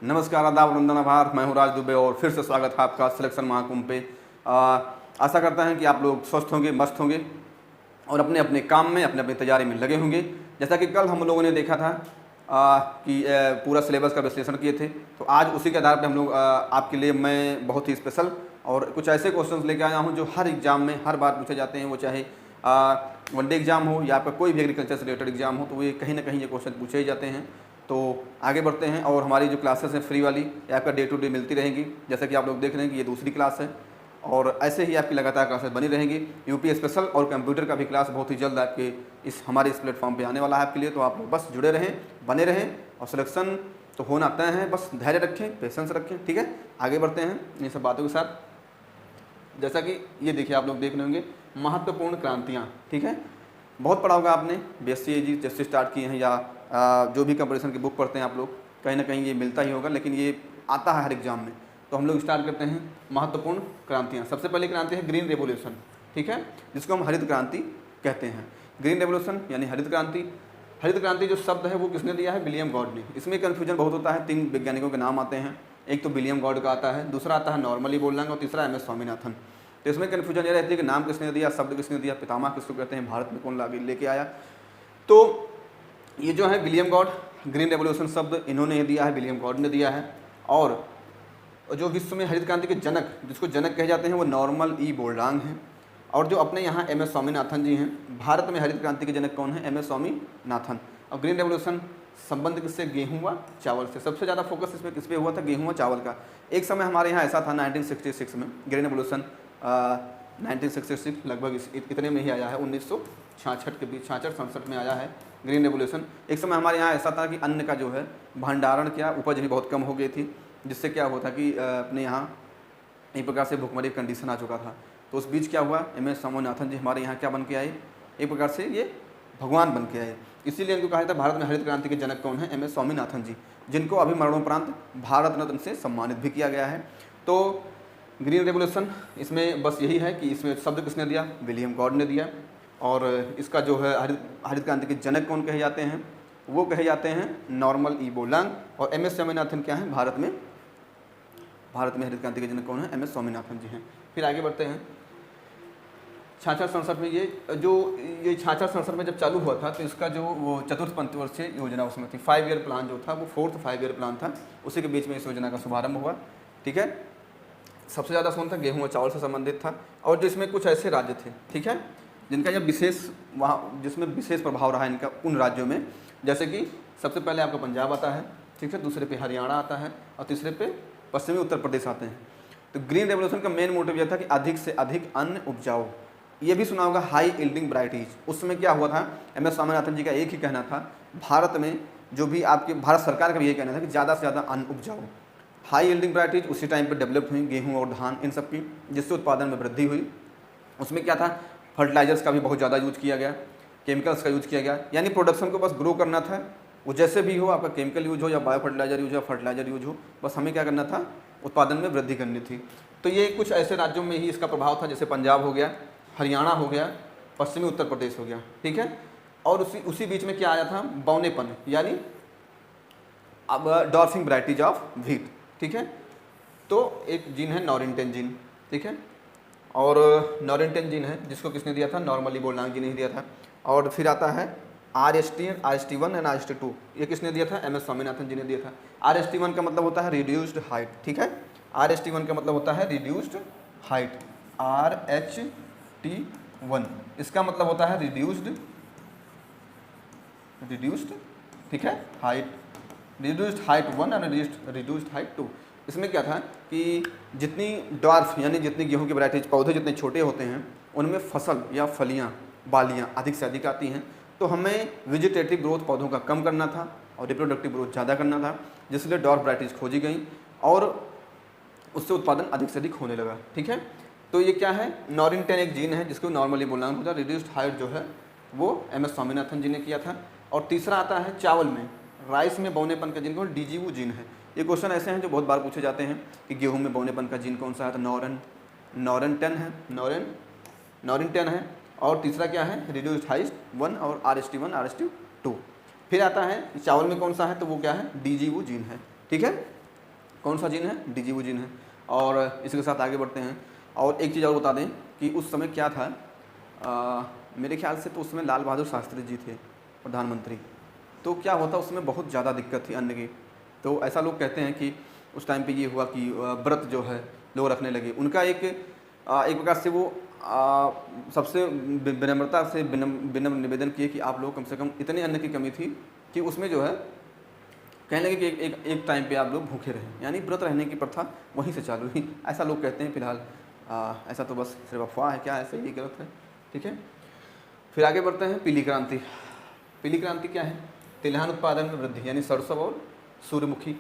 नमस्कार, आदाब, वंदन, आभार। मैं हूं राज दुबे और फिर से स्वागत है आपका सिलेक्शन महाकुंभ पे। आशा करता हैं कि आप लोग स्वस्थ होंगे, मस्त होंगे और अपने अपने काम में, अपने अपनी तैयारी में लगे होंगे। जैसा कि कल हम लोगों ने देखा था कि पूरा सिलेबस का विश्लेषण किए थे, तो आज उसी के आधार पर हम लोग आपके लिए मैं बहुत ही स्पेशल और कुछ ऐसे क्वेश्चंस लेके आया हूं जो हर एग्जाम में हर बार पूछे जाते हैं। वो चाहे वनडे एग्जाम हो या आपका कोई भी एग्रीकल्चर से रिलेटेड एग्जाम हो, तो ये कहीं ना कहीं ये क्वेश्चन पूछे ही जाते हैं। तो आगे बढ़ते हैं और हमारी जो क्लासेस हैं फ्री वाली, ये आपका डे टू डे मिलती रहेंगी। जैसा कि आप लोग देख रहे हैं कि ये दूसरी क्लास है और ऐसे ही आपकी लगातार क्लासेस बनी रहेंगी। यूपी स्पेशल और कंप्यूटर का भी क्लास बहुत ही जल्द आपके हमारे इस प्लेटफॉर्म पे आने वाला है आपके लिए। तो आप लोग बस जुड़े रहें, बने रहें और सिलेक्शन तो होना तय है। बस धैर्य रखें, पेशेंस रखें, ठीक है। आगे बढ़ते हैं इन सब बातों के साथ। जैसा कि ये देखिए, आप लोग देख रहे होंगे महत्वपूर्ण क्रांतियाँ, ठीक है। बहुत पढ़ा होगा आपने, BSc जैसे स्टार्ट किए हैं या जो भी कंपटीशन की बुक पढ़ते हैं आप लोग, कहीं ना कहीं ये मिलता ही होगा, लेकिन ये आता है हर एग्जाम में। तो हम लोग स्टार्ट करते हैं महत्वपूर्ण क्रांतियाँ। सबसे पहली क्रांति है ग्रीन रेवोल्यूशन, ठीक है, जिसको हम हरित क्रांति कहते हैं। ग्रीन रेवोल्यूशन यानी हरित क्रांति। हरित क्रांति जो शब्द है वो किसने दिया है? विलियम गॉड ने। इसमें कन्फ्यूजन बहुत होता है, 3 वैज्ञानिकों के नाम आते हैं। एक तो विलियम गॉड का आता है, दूसरा आता है नॉर्मली बोलना और तीसरा MS स्वामीनाथन। तो इसमें कन्फ्यूजन ये रहती है कि नाम किसने दिया, शब्द किसने दिया, पितामह किसको कहते हैं, भारत में कौन लेके आया। तो ये जो है विलियम गॉड, ग्रीन रेवोल्यूशन शब्द इन्होंने ही दिया है, विलियम गॉड ने दिया है। और जो विश्व में हरित क्रांति के जनक, जिसको जनक कहे जाते हैं, वो नॉर्मल ई बोर्लांग हैं। और जो अपने यहाँ MS स्वामीनाथन जी हैं। भारत में हरित क्रांति के जनक कौन है? MS स्वामीनाथन। और ग्रीन रेवोल्यूशन संबंध किससे? गेहूँ व चावल से। सबसे ज़्यादा फोकस इसमें किस पे हुआ था? गेहूँ व चावल का। एक समय हमारे यहाँ ऐसा था 1966 में, ग्रीन रेवोल्यूशन 1966 लगभग इतने में ही आया है, 1966 के बीच, 66-67 में आया है ग्रीन रेवोल्यूशन। एक समय हमारे यहाँ ऐसा था कि अन्न का जो है भंडारण क्या, उपज भी बहुत कम हो गई थी, जिससे क्या हुआ था कि अपने यहाँ एक प्रकार से भुखमरी कंडीशन आ चुका था। तो उस बीच क्या हुआ? MS स्वामीनाथन जी हमारे यहाँ क्या बन के आए? एक प्रकार से ये भगवान बन के आए। इसीलिए इनको कहा था भारत में हरित क्रांति के जनक कौन है? MS स्वामीनाथन जी, जिनको अभी मरणोपरांत भारत रत्न से सम्मानित भी किया गया है। तो ग्रीन रेवोल्यूशन, इसमें बस यही है कि इसमें शब्द किसने दिया? विलियम गॉड ने दिया। और इसका जो है हरित क्रांति के जनक कौन कहे जाते हैं? वो कहे जाते हैं नॉर्मल ई बोर्लांग। और MS स्वामीनाथन क्या है? भारत में हरित क्रांति के जनक कौन है? MS स्वामीनाथन जी हैं। फिर आगे बढ़ते हैं। 66-67 में ये 66-67 में जब चालू हुआ था, तो इसका जो वो चतुर्थ पंचवर्षीय योजना उसमें थी। 5 ईयर प्लान जो था वो 4th 5 ईयर प्लान था, उसी के बीच में इस योजना का शुभारंभ हुआ, ठीक है। सबसे ज़्यादा कौन था? गेहूँ और चावल से संबंधित था। और जिसमें कुछ ऐसे राज्य थे, ठीक है, जिनका जब विशेष जिसमें विशेष प्रभाव रहा इनका उन राज्यों में। जैसे कि सबसे पहले आपका पंजाब आता है, ठीक है, दूसरे पे हरियाणा आता है और तीसरे पे पश्चिमी उत्तर प्रदेश आते हैं। तो ग्रीन रेवोल्यूशन का मेन मोटिव यह था कि अधिक से अधिक अन्न उपजाओ। ये भी सुना होगा हाई यील्डिंग वैरायटीज। उसमें क्या हुआ था? MS स्वामीनाथन जी का एक ही कहना था, भारत में जो भी आपके भारत सरकार का भी यही कहना था कि ज़्यादा से ज़्यादा अन्न उपजाओ। हाई यील्डिंग वैरायटीज उसी टाइम पर डेवलप हुई, गेहूँ और धान इन सब की, जिससे उत्पादन में वृद्धि हुई। उसमें क्या था? फर्टिलाइजर्स का भी बहुत ज़्यादा यूज किया गया, केमिकल्स का यूज किया गया, यानी प्रोडक्शन को बस ग्रो करना था। वो जैसे भी हो, आपका केमिकल यूज हो या बायो फर्टिलाइजर यूज हो या फर्टिलाइजर यूज हो, बस हमें क्या करना था? उत्पादन में वृद्धि करनी थी। तो ये कुछ ऐसे राज्यों में ही इसका प्रभाव था, जैसे पंजाब हो गया, हरियाणा हो गया, पश्चिमी उत्तर प्रदेश हो गया, ठीक है। और उसी बीच में क्या आया था? बौनेपन, यानी अब डॉर्फिंग वैरायटीज ऑफ व्हीट, ठीक है। तो एक जीन है नॉरिंटेन जीन, ठीक है, और नॉरिंटेन जीन है जिसको किसने दिया था? नॉर्मली बोर्लांग जी ने ही दिया था। और फिर आता है RST1 एंड RST2, ये किसने दिया था? MS स्वामीनाथन जी ने दिया था। RST1 का मतलब होता है रिड्यूस्ड हाइट, ठीक है। RST1 का मतलब होता है रिड्यूस्ड हाइट, RHT1 इसका मतलब होता है रिड्यूस्ड, ठीक है, हाइट, रिड्यूस्ड हाइट 1 और रिड्यूस्ड हाइट 2। इसमें क्या था कि जितनी डॉर्फ यानी जितनी गेहूं की वैरायटीज, पौधे जितने छोटे होते हैं, उनमें फसल या फलियां, बालियां अधिक से अधिक आती हैं। तो हमें वेजिटेटिव ग्रोथ पौधों का कम करना था और रिप्रोडक्टिव ग्रोथ ज़्यादा करना था, जिसलिए डॉर्फ वैरायटीज खोजी गई और उससे उत्पादन अधिक से अधिक होने लगा, ठीक है। तो ये क्या है? नॉरिंटेन एक जीन है जिसको नॉर्मली बोर्लांग होता है। रिड्यूस्ड हाइट जो है वो MS स्वामीनाथन जी ने किया था। और तीसरा आता है चावल में, राइस में बौनेपन का जीन कौन? DGU जीन है। ये क्वेश्चन ऐसे हैं जो बहुत बार पूछे जाते हैं कि गेहूं में बौनेपन का जीन कौन सा है? तो नॉरिंटेन है। और तीसरा क्या है? रिड्यूस्ड हाइट 1 और RST1 RST2। फिर आता है चावल में कौन सा है? तो वो क्या है? DGU जीन है, ठीक है। कौन सा जीन है? डीजीओ जीन है। और इसके साथ आगे बढ़ते हैं। और एक चीज़ और बता दें कि उस समय क्या था, मेरे ख्याल से तो उस समय लाल बहादुर शास्त्री जी थे प्रधानमंत्री। तो क्या होता, उसमें बहुत ज़्यादा दिक्कत थी अन्न की। तो ऐसा लोग कहते हैं कि उस टाइम पे ये हुआ कि व्रत जो है लोग रखने लगे। उनका एक प्रकार से वो सबसे विनम्रता से विनम्र निवेदन किए कि आप लोग कम से कम, इतने अन्न की कमी थी कि उसमें जो है कहने लगे कि एक टाइम पे आप लोग भूखे रहें, यानी व्रत रहने की प्रथा वहीं से चालू हुई, ऐसा लोग कहते हैं। फिलहाल ऐसा तो बस सिर्फ अफवाह है, क्या ऐसे ही गलत है, ठीक है। फिर आगे बढ़ते हैं। पीली क्रांति। पीली क्रांति क्या है? तिलहन उत्पादन में वृद्धि, यानी सरसों और सूर्यमुखी।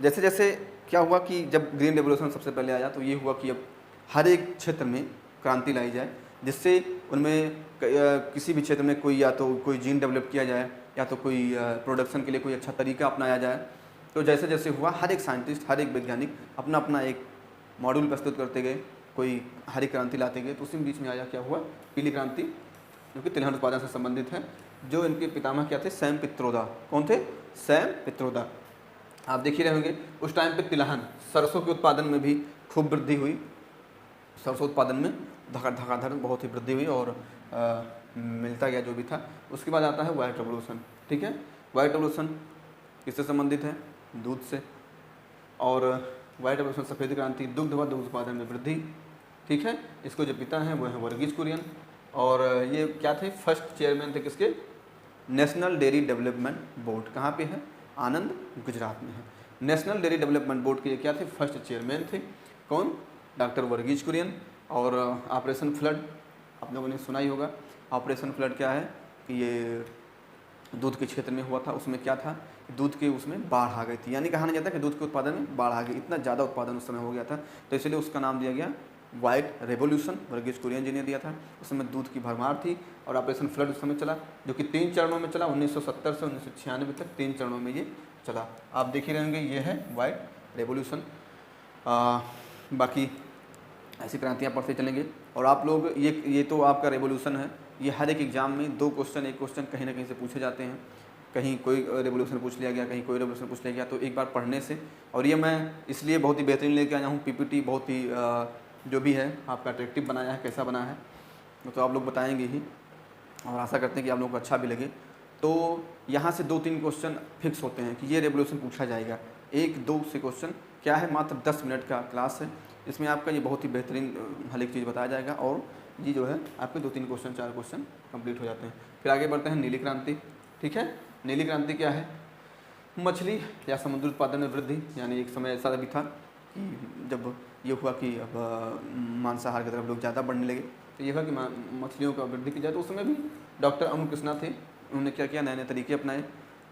जैसे जैसे क्या हुआ कि जब ग्रीन रेवोल्यूशन सबसे पहले आया तो ये हुआ कि अब हर एक क्षेत्र में क्रांति लाई जाए, जिससे उनमें किसी भी क्षेत्र में कोई या तो कोई जीन डेवलप किया जाए या तो कोई प्रोडक्शन के लिए कोई अच्छा तरीका अपनाया जाए। तो जैसे जैसे हुआ, हर एक साइंटिस्ट, हर एक वैज्ञानिक अपना अपना एक मॉड्यूल प्रस्तुत करते गए, कोई हरी क्रांति लाते गए। तो उसी बीच में आया क्या हुआ, पीली क्रांति, जो कि तिलहन उत्पादन से संबंधित है। जो इनके पितामह क्या थे? सैम पित्रोदा। कौन थे? सैम पित्रोदा। आप देख ही रहे होंगे उस टाइम पे तिलहन, सरसों के उत्पादन में भी खूब वृद्धि हुई। सरसों उत्पादन में धड़ाधड़ बहुत ही वृद्धि हुई और मिलता गया जो भी था। उसके बाद आता है व्हाइट रेवोल्यूशन, ठीक है। व्हाइट रेवोल्यूशन किससे संबंधित है? दूध से। और व्हाइट रेवोल्यूशन, सफ़ेद क्रांति, दुग्ध व दुग्ध उत्पादन में वृद्धि, ठीक है। इसको जो पिता हैं वो हैं वर्गीज कुरियन। और ये क्या थे? फर्स्ट चेयरमैन थे किसके? National dairy development board. कहाँ पे है? आनंद, गुजरात में है। नेशनल डेयरी डेवलपमेंट बोर्ड के क्या थे? फर्स्ट चेयरमैन थे। कौन? डॉक्टर वर्गीज कुरियन। और ऑपरेशन फ्लड आप लोगों ने सुना ही होगा। ऑपरेशन फ्लड क्या है कि ये दूध के क्षेत्र में हुआ था। उसमें क्या था, दूध के उसमें बाढ़ आ गई थी, यानी कहा नहीं जाता कि दूध के उत्पादन में बाढ़ आ गई, इतना ज़्यादा उत्पादन उस समय हो गया था। तो इसलिए उसका नाम दिया गया व्हाइट रेवोल्यूशन, वर्गीज कुरियन जी ने दिया था। उस समय दूध की भरमार थी और ऑपरेशन फ्लड उस समय चला, जो कि 3 चरणों में चला। 1970 से 1996 तक 3 चरणों में ये चला। आप देख ही रहेंगे, ये है व्हाइट रेवोल्यूशन। बाकी ऐसी क्रांतियाँ पढ़ते चलेंगे। और आप लोग ये तो आपका रेवोल्यूशन है। ये हर एक एग्जाम में 2 क्वेश्चन, एक क्वेश्चन कहीं ना कहीं से पूछे जाते हैं। कहीं कोई रेवोल्यूशन पूछ लिया गया, कहीं कोई रेवोल्यूशन पूछ लिया गया। तो एक बार पढ़ने से, और ये मैं इसलिए बहुत ही बेहतरीन लेके आया हूँ, पीपीटी बहुत ही जो भी है आपका अट्रैक्टिव बनाया है। कैसा बना है तो आप लोग बताएंगे ही, और आशा करते हैं कि आप लोगों को अच्छा भी लगे। तो यहाँ से 2-3 क्वेश्चन फिक्स होते हैं कि ये रेवोल्यूशन पूछा जाएगा। 1-2 से क्वेश्चन क्या है, मात्र 10 मिनट का क्लास है। इसमें आपका ये बहुत ही बेहतरीन हर एक चीज़ बताया जाएगा, और ये जो है आपके 2-3 क्वेश्चन, 4 क्वेश्चन कंप्लीट हो जाते हैं। फिर आगे बढ़ते हैं। नीली क्रांति, ठीक है। नीली क्रांति क्या है? मछली या समुद्र उत्पादन में वृद्धि, यानी एक समय ऐसा भी था कि जब ये हुआ कि अब मांसाहार की तरफ लोग ज़्यादा बढ़ने लगे, तो ये हुआ कि मछलियों का वृद्धि की जाए। तो उस समय भी डॉक्टर अमर कृष्णा थे, उन्होंने क्या किया, नए नए तरीके अपनाए,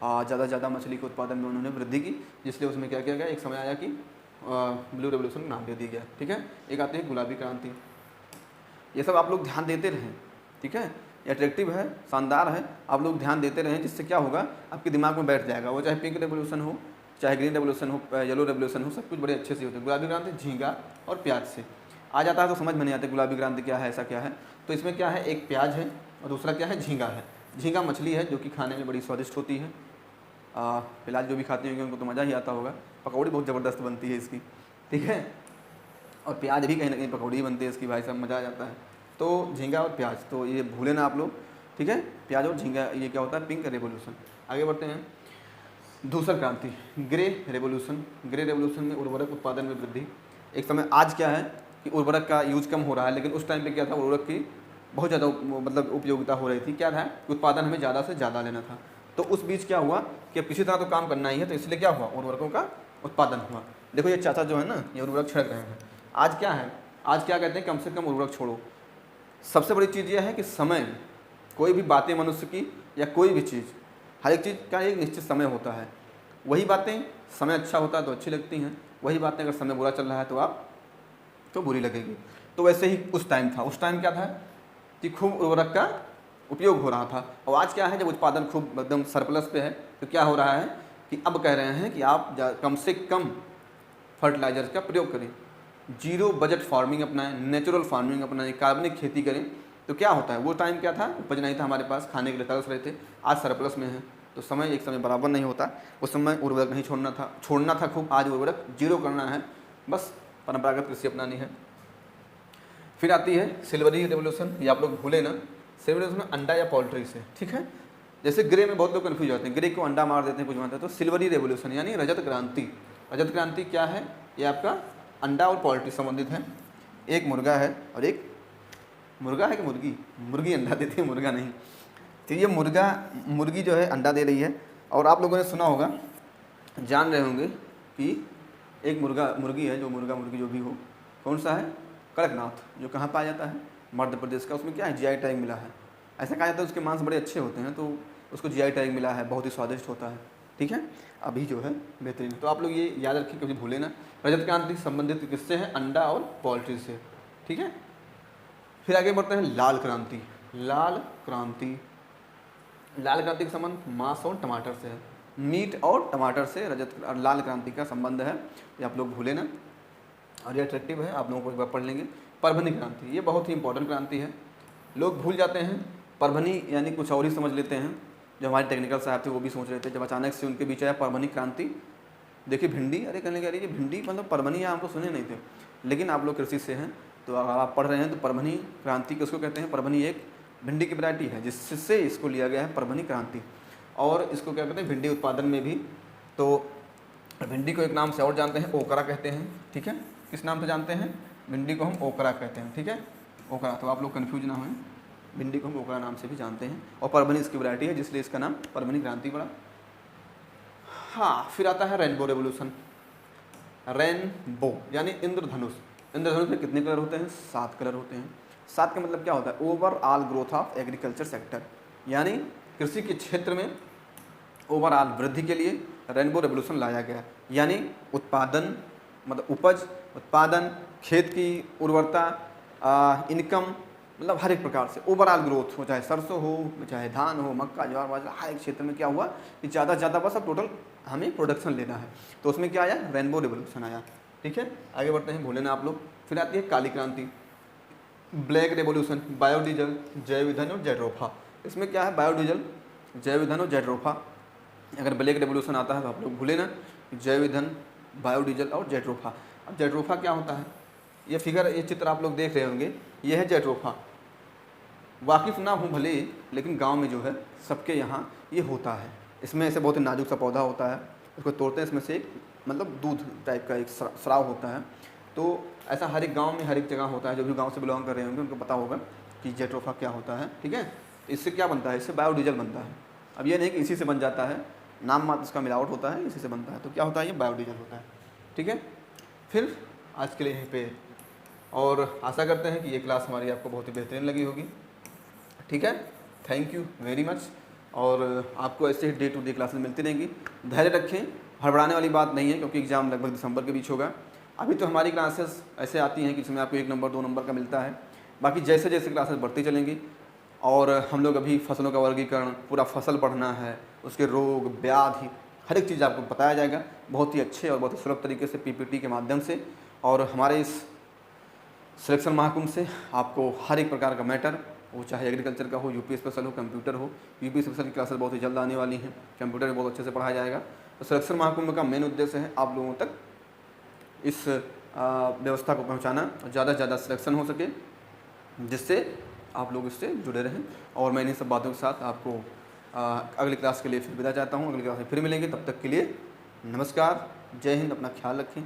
ज़्यादा से ज़्यादा मछली के उत्पादन में उन्होंने वृद्धि की, जिसलिए उसमें क्या किया गया, एक समय आया कि ब्लू रेवोल्यूशन नाम दे दिया गया, ठीक है। एक आती है गुलाबी क्रांति। ये सब आप लोग ध्यान देते रहें, ठीक है। अट्रैक्टिव है, शानदार है, आप लोग ध्यान देते रहें, जिससे क्या होगा, आपके दिमाग में बैठ जाएगा। वो चाहे पिंक रेवोल्यूशन हो, चाहे ग्रीन रेवोल्यूशन हो, येलो रेवोल्यूशन हो, सब कुछ बड़े अच्छे से होते हैं। गुलाबी क्रांति झींगा और प्याज से आ जाता है, तो समझ में नहीं आता गुलाबी क्रांति क्या है, ऐसा क्या है। तो इसमें क्या है, एक प्याज है और दूसरा क्या है, झींगा है। झींगा मछली है जो कि खाने में बड़ी स्वादिष्ट होती है। फिलहाल जो भी खाते होंगे उनको तो मज़ा ही आता होगा। पकौड़ी बहुत ज़बरदस्त बनती है इसकी, ठीक है। और प्याज भी कहीं ना कहीं पकौड़ी बनती है इसकी, भाई साहब मज़ा आ जाता है। तो झींगा और प्याज, तो ये भूले ना आप लोग, ठीक है। प्याज और झींगा, ये क्या होता है, पिंक रेवोल्यूशन। आगे बढ़ते हैं। धूसर क्रांति, ग्रे रेवोल्यूशन। ग्रे रेवोल्यूशन में उर्वरक उत्पादन में वृद्धि। एक समय आज क्या है कि उर्वरक का यूज कम हो रहा है, लेकिन उस टाइम पे क्या था, उर्वरक की बहुत ज़्यादा मतलब उपयोगिता हो रही थी। क्या था, उत्पादन हमें ज़्यादा से ज़्यादा लेना था। तो उस बीच क्या हुआ कि अब किसी तरह तो काम करना ही है, तो इसलिए क्या हुआ, उर्वरकों का उत्पादन हुआ। देखो ये चाचा जो है ना, ये उर्वरक छिड़क रहे हैं। आज क्या है, आज क्या कहते हैं, कम से कम उर्वरक छोड़ो। सबसे बड़ी चीज़ यह है कि समय, कोई भी बातें मनुष्य की या कोई भी चीज़, हर एक चीज़ का एक निश्चित समय होता है। वही बातें समय अच्छा होता है तो अच्छी लगती हैं, वही बातें अगर समय बुरा चल रहा है तो आप तो बुरी लगेगी। तो वैसे ही उस टाइम था, उस टाइम क्या था कि खूब उर्वरक का उपयोग हो रहा था। और आज क्या है, जब उत्पादन खूब एकदम सरप्लस पे है, तो क्या हो रहा है कि अब कह रहे हैं कि आप कम से कम फर्टिलाइजर्स का प्रयोग करें, जीरो बजट फार्मिंग अपनाएं, नेचुरल फार्मिंग अपनाएं, कार्बनिक खेती करें। तो क्या होता है, वो टाइम क्या था, उपज नहीं था हमारे पास, खाने के लिए तरस रहे थे, आज सरप्लस में है। तो समय एक समय बराबर नहीं होता। उस समय उर्वरक नहीं छोड़ना था खूब, आज उर्वरक जीरो करना है, बस परंपरागत कृषि अपनानी है। फिर आती है सिल्वरी रेवोल्यूशन, ये आप लोग भूले ना, सिल्वरी रेवोल्यूशन अंडा या पोल्ट्री से, ठीक है। जैसे ग्रे में बहुत लोग कन्फ्यूज होते हैं, ग्रे को अंडा मार देते हैं, कुछ मारते हैं, तो सिल्वरी रेवोल्यूशन यानी रजत क्रांति। रजत क्रांति क्या है, ये आपका अंडा और पोल्ट्री संबंधित है। एक मुर्गा है और एक मुर्गा है कि मुर्गी, मुर्गी अंडा देती है, मुर्गा नहीं। तो ये मुर्गी जो है अंडा दे रही है। और आप लोगों ने सुना होगा, जान रहे होंगे कि एक मुर्गी है, जो मुर्गी जो भी हो, कौन सा है, कड़कनाथ, जो कहाँ पाया जाता है, मध्य प्रदेश का। उसमें क्या है, जीआई टैग मिला है। ऐसा कहा जाता है उसके मांस बड़े अच्छे होते हैं, तो उसको जीआई टैग मिला है, बहुत ही स्वादिष्ट होता है, ठीक है। अभी जो है बेहतरीन। तो आप लोग ये याद रखिए, कभी भूले ना। रजत क्रांति संबंधित किससे है, अंडा और पोल्ट्री से, ठीक है। फिर आगे बढ़ते हैं लाल क्रांति। लाल क्रांति का संबंध मांस और टमाटर से है, मीट और टमाटर से लाल क्रांति का संबंध है, ये आप लोग भूले ना। और ये अट्रैक्टिव है, आप लोगों को एक बार पढ़ लेंगे। परभनी क्रांति, ये बहुत ही इंपॉर्टेंट क्रांति है, लोग भूल जाते हैं। परभनी यानी कुछ और ही समझ लेते हैं। जो हमारे टेक्निकल साहब थे वो भी सोच रहे थे, जब अचानक से उनके बीच आया परभनी क्रांति, देखिए भिंडी, अरे कहने कह रही है भिंडी मतलब परभनी, हम तो सुने नहीं थे, लेकिन आप लोग कृषि से हैं तो अगर आप पढ़ रहे हैं तो परभनी क्रांति किसको कहते हैं। परभनी एक भिंडी की वैरायटी है जिससे इसको लिया गया है परभनी क्रांति। और इसको क्या कहते हैं, भिंडी उत्पादन में भी, तो भिंडी को एक नाम से और जानते हैं, ओकरा कहते हैं, ठीक है। किस नाम से जानते हैं, भिंडी को हम ओकरा कहते हैं, ठीक है, ओकरा। तो आप लोग कन्फ्यूज ना हों, भिंडी को हम ओकरा नाम से भी जानते हैं, और परभनी इसकी वैरायटी है, जिसलिए इसका नाम परभनी क्रांति पड़ा। हाँ, फिर आता है रेनबो रेवोल्यूशन। रेनबो यानी इंद्रधनुष। इंद्रधनुष में कितने कलर होते हैं, 7 कलर होते हैं। 7 का मतलब क्या होता है, overall growth of agriculture sector, यानी कृषि के क्षेत्र में ओवरऑल वृद्धि के लिए रेनबो रेवोल्यूशन लाया गया। यानी उत्पादन मतलब उपज, उत्पादन, खेत की उर्वरता, इनकम, मतलब हर एक प्रकार से ओवरऑल ग्रोथ हो, चाहे सरसों हो, चाहे धान हो, मक्का, ज्वार, बाजरा, हर एक क्षेत्र में क्या हुआ कि ज़्यादा से ज़्यादा बस अब टोटल हमें प्रोडक्शन लेना है। तो उसमें क्या आया, रेनबो रेवोल्यूशन आया, ठीक है। आगे बढ़ते हैं, भूले ना आप लोग। फिर आती है काली क्रांति, ब्लैक रेवोल्यूशन, बायोडीजल, जैव ईंधन और जेट्रोफा। इसमें क्या है, बायोडीजल, जैव ईंधन और जेट्रोफा। अगर ब्लैक रेवोल्यूशन आता है तो आप लोग भूले ना, जैव ईंधन, बायोडीजल और जेट्रोफा। अब जेट्रोफा क्या होता है, ये फिगर, ये चित्र आप लोग देख रहे होंगे, ये है जेट्रोफा। वाकिफ ना हूँ भले, लेकिन गांव में जो है सबके यहाँ ये होता है। इसमें ऐसे बहुत ही नाजुक सा पौधा होता है, उसको तोड़ते हैं, इसमें से एक मतलब दूध टाइप का एक स्राव होता है। तो ऐसा हर एक गांव में, हर एक जगह होता है। जो भी गांव से बिलोंग कर रहे होंगे उनको पता होगा कि जेट्रोफा क्या होता है, ठीक है। इससे क्या बनता है, इससे बायोडीजल बनता है। अब ये नहीं कि इसी से बन जाता है, नाम मात्र इसका मिलावट होता है, इसी से बनता है। तो क्या होता है, ये बायोडीजल होता है, ठीक है। फिर आज के लिए यहीं पे, और आशा करते हैं कि ये क्लास हमारी आपको बहुत ही बेहतरीन लगी होगी, ठीक है। Thank you very much. और आपको ऐसे ही डे टू डे क्लासेस मिलती रहेंगी। धैर्य रखें, हड़बड़ाने वाली बात नहीं है, क्योंकि एग्ज़ाम लगभग दिसंबर के बीच होगा। अभी तो हमारी क्लासेस ऐसे आती हैं कि इसमें आपको 1 नंबर 2 नंबर का मिलता है। बाकी जैसे जैसे क्लासेस बढ़ती चलेंगी, और हम लोग अभी फसलों का वर्गीकरण, पूरा फसल पढ़ना है, उसके रोग व्याधि, हर एक चीज़ आपको बताया जाएगा बहुत ही अच्छे और बहुत ही सुलभ तरीके से पीपीटी के माध्यम से। और हमारे इस सिलेक्शन महाकुंभ से आपको हर एक प्रकार का मैटर, वो चाहे एग्रीकल्चर का हो, यूपी स्पेशल हो, कंप्यूटर हो, यूपी स्पेशल की क्लासेस बहुत ही जल्द आने वाली हैं, कंप्यूटर भी बहुत अच्छे से पढ़ाया जाएगा। तो सिलेक्शन महाकुंभ का मेन उद्देश्य है आप लोगों तक इस व्यवस्था को पहुंचाना, ज़्यादा से ज़्यादा सिलेक्शन हो सके, जिससे आप लोग इससे जुड़े रहें। और मैं इन्हीं सब बातों के साथ आपको अगली क्लास के लिए फिर विदा चाहता हूँ। अगली क्लास में फिर मिलेंगे, तब तक के लिए नमस्कार, जय हिंद, अपना ख्याल रखें।